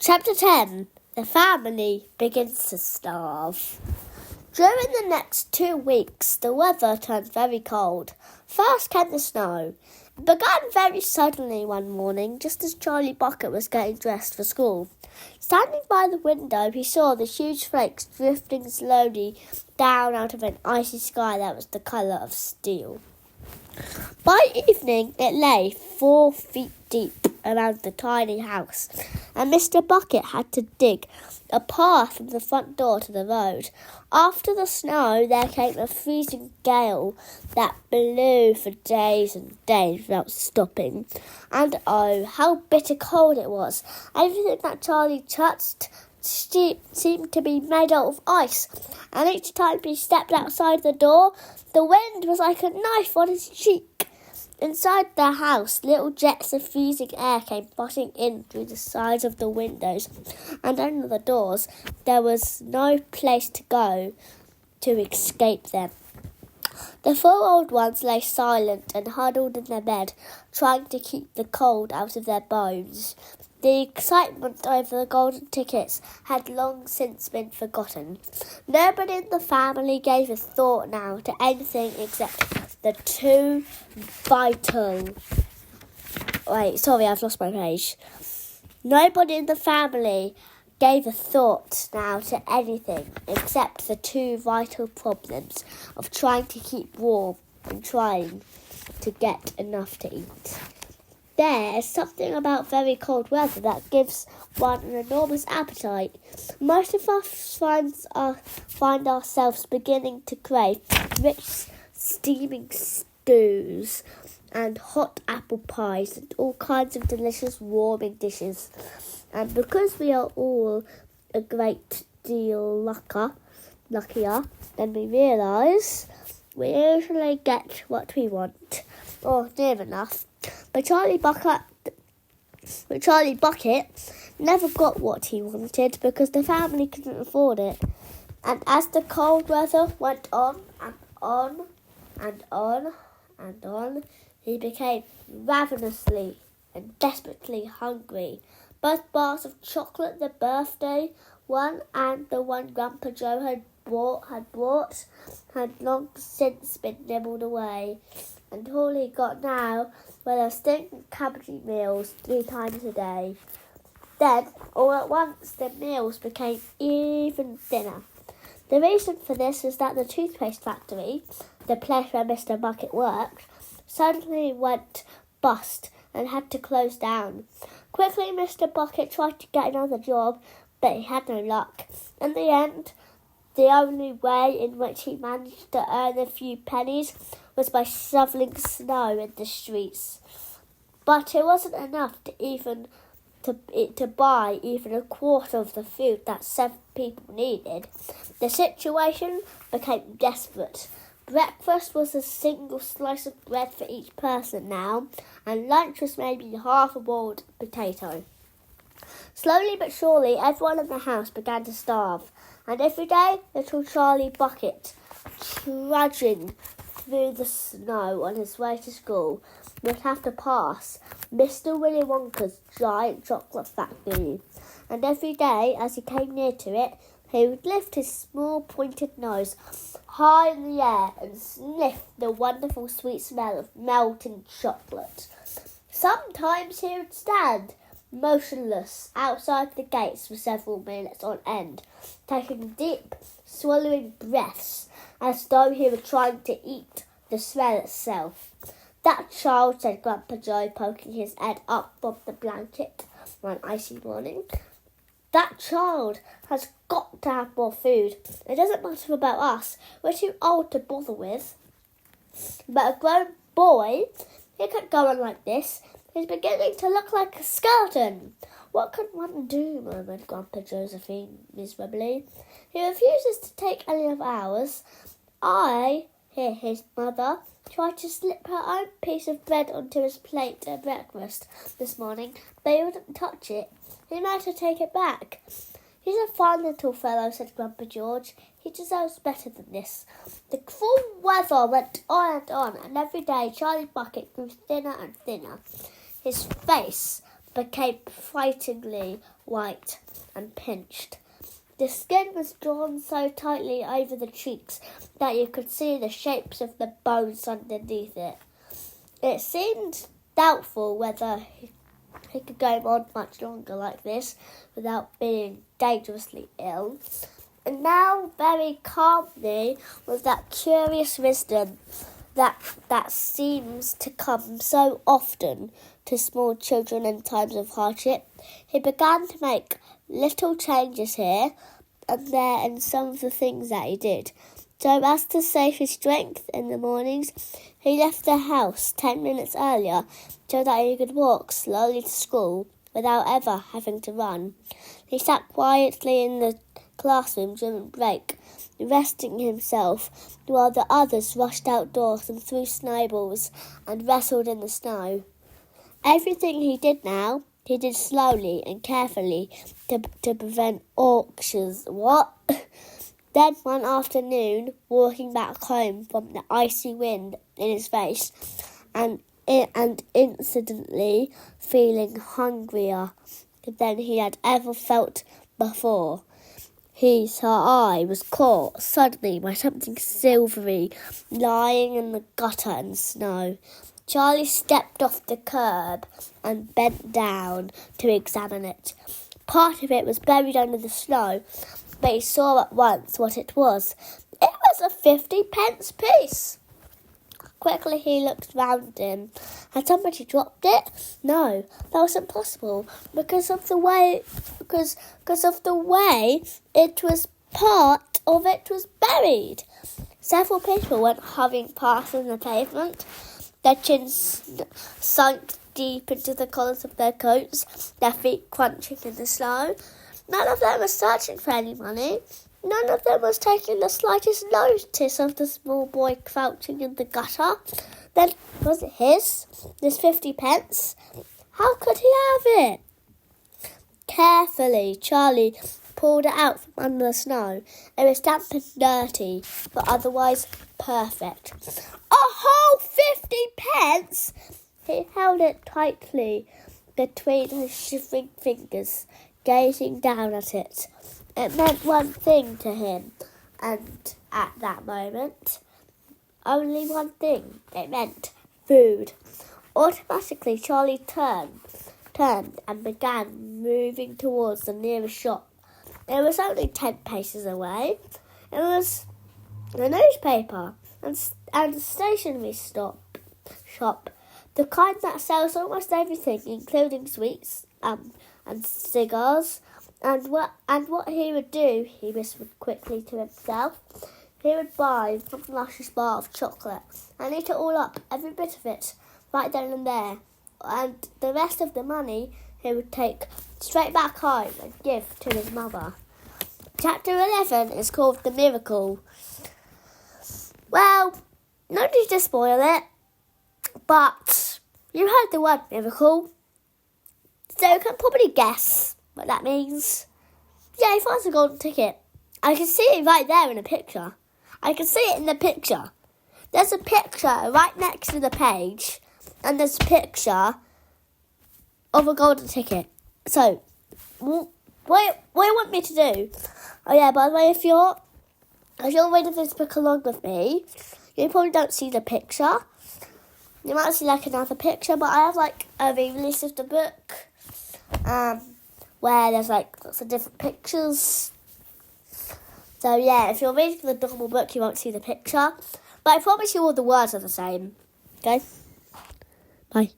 Chapter 10. The family begins to starve. During the next 2 weeks, the weather turned very cold. First came the snow. It began very suddenly one morning, just as Charlie Bucket was getting dressed for school. Standing by the window, he saw the huge flakes drifting slowly down out of an icy sky that was the colour of steel. By evening, it lay 4 feet deep around the tiny house, and Mr. Bucket had to dig a path from the front door to the road. After the snow, there came a freezing gale that blew for days and days without stopping. And oh, how bitter cold it was! Everything that Charlie touched seemed to be made out of ice, and each time he stepped outside the door, the wind was like a knife on his cheek. Inside the house, little jets of freezing air came rushing in through the sides of the windows and under the doors. There was no place to go to escape them. The 4 old ones lay silent and huddled in their bed, trying to keep the cold out of their bones. The excitement over the golden tickets had long since been forgotten. Nobody in the family gave a thought now to anything except the 2 vital... I've lost my page. Nobody in the family gave a thought now to anything except the 2 vital problems of trying to keep warm and trying to get enough to eat. There is something about very cold weather that gives one an enormous appetite. Most of us find ourselves beginning to crave rich, steaming stews and hot apple pies and all kinds of delicious warming dishes. And because we are all a great deal luckier than we realise, we usually get what we want, or near enough. But Charlie Bucket never got what he wanted because the family couldn't afford it. And as the cold weather went on and on and on and on, he became ravenously and desperately hungry. Both bars of chocolate, the birthday one and the one Grandpa Joe had brought had long since been nibbled away, and all he got now were those stinking cabbagey meals 3 times a day. Then, all at once, the meals became even thinner. The reason for this was that the toothpaste factory, the place where Mr. Bucket worked, suddenly went bust and had to close down. Quickly, Mr. Bucket tried to get another job, but he had no luck. In the end, the only way in which he managed to earn a few pennies was by shoveling snow in the streets. But it wasn't enough to buy even a quarter of the food that 7 people needed. The situation became desperate. Breakfast was a single slice of bread for each person now, and lunch was maybe half a boiled potato. Slowly but surely, everyone in the house began to starve, and every day, little Charlie Bucket, trudging through the snow on his way to school, would have to pass Mr. Willy Wonka's giant chocolate factory. And every day, as he came near to it, he would lift his small pointed nose high in the air and sniff the wonderful sweet smell of melting chocolate. Sometimes he would stand motionless outside the gates for several minutes on end, taking deep, swallowing breaths as though he were trying to eat the smell itself. "That child," said Grandpa Joe, poking his head up from the blanket one icy morning, "that child has got to have more food. It doesn't matter about us. We're too old to bother with. But a grown boy, he can't go on like this. He's beginning to look like a skeleton." "What can one do?" murmured Grandpa Josephine miserably. "He refuses to take any of ours. I hear his mother tried to slip her own piece of bread onto his plate at breakfast this morning, but he wouldn't touch it. He made her take it back." "He's a fine little fellow," said Grandpa George. "He deserves better than this." The cruel weather went on, and every day Charlie Bucket grew thinner and thinner. His face became frighteningly white and pinched. The skin was drawn so tightly over the cheeks that you could see the shapes of the bones underneath it. It seemed doubtful whether he could go on much longer like this without being dangerously ill. And now, very calmly, with that curious wisdom that seems to come so often to small children in times of hardship, he began to make little changes here and there in some of the things that he did. So as to save his strength in the mornings, he left the house 10 minutes earlier so that he could walk slowly to school without ever having to run. He sat quietly in the classroom during break, resting himself while the others rushed outdoors and threw snowballs and wrestled in the snow. Everything he did now, he did slowly and carefully to prevent auctions. What? Then one afternoon, walking back home from the icy wind in his face and incidentally feeling hungrier than he had ever felt before, his eye was caught suddenly by something silvery lying in the gutter and snow. Charlie stepped off the curb and bent down to examine it. Part of it was buried under the snow, but he saw at once what it was. It was a 50p piece. Quickly he looked round him. Had somebody dropped it? No, that was impossible because of the way it was part of it was buried. Several people went hurrying past on the pavement, their chins sunk deep into the collars of their coats, their feet crunching in the snow. None of them was searching for any money. None of them was taking the slightest notice of the small boy crouching in the gutter. Then, was it his? This 50p? How could he have it? Carefully, Charlie pulled it out from under the snow. It was damp and dirty, but otherwise perfect. A whole 50p! He held it tightly between his shivering fingers, gazing down at it. It meant one thing to him, and at that moment, only one thing. It meant food. Automatically, Charlie turned and began moving towards the nearest shop. It was only 10 paces away. It was a newspaper and a stationery shop, the kind that sells almost everything, including sweets and cigars. And what he would do, he whispered quickly to himself, he would buy one luscious bar of chocolate and eat it all up, every bit of it, right then and there. And the rest of the money he would take straight back home and give to his mother. Chapter 11 is called The Miracle. Well, no need to spoil it, but you heard the word miracle, so you can probably guess what that means. Yeah, he finds a golden ticket. I can see it right there in the picture. I can see it in the picture. There's a picture right next to the page, and there's a picture of a golden ticket. So, what do you want me to do? Oh yeah, by the way, if you're reading this book along with me, you probably don't see the picture. You might see like another picture, but I have like a re-release of the book, where there's like lots of different pictures. So yeah, if you're reading the normal book, you won't see the picture. But I promise you all the words are the same. Okay? Bye.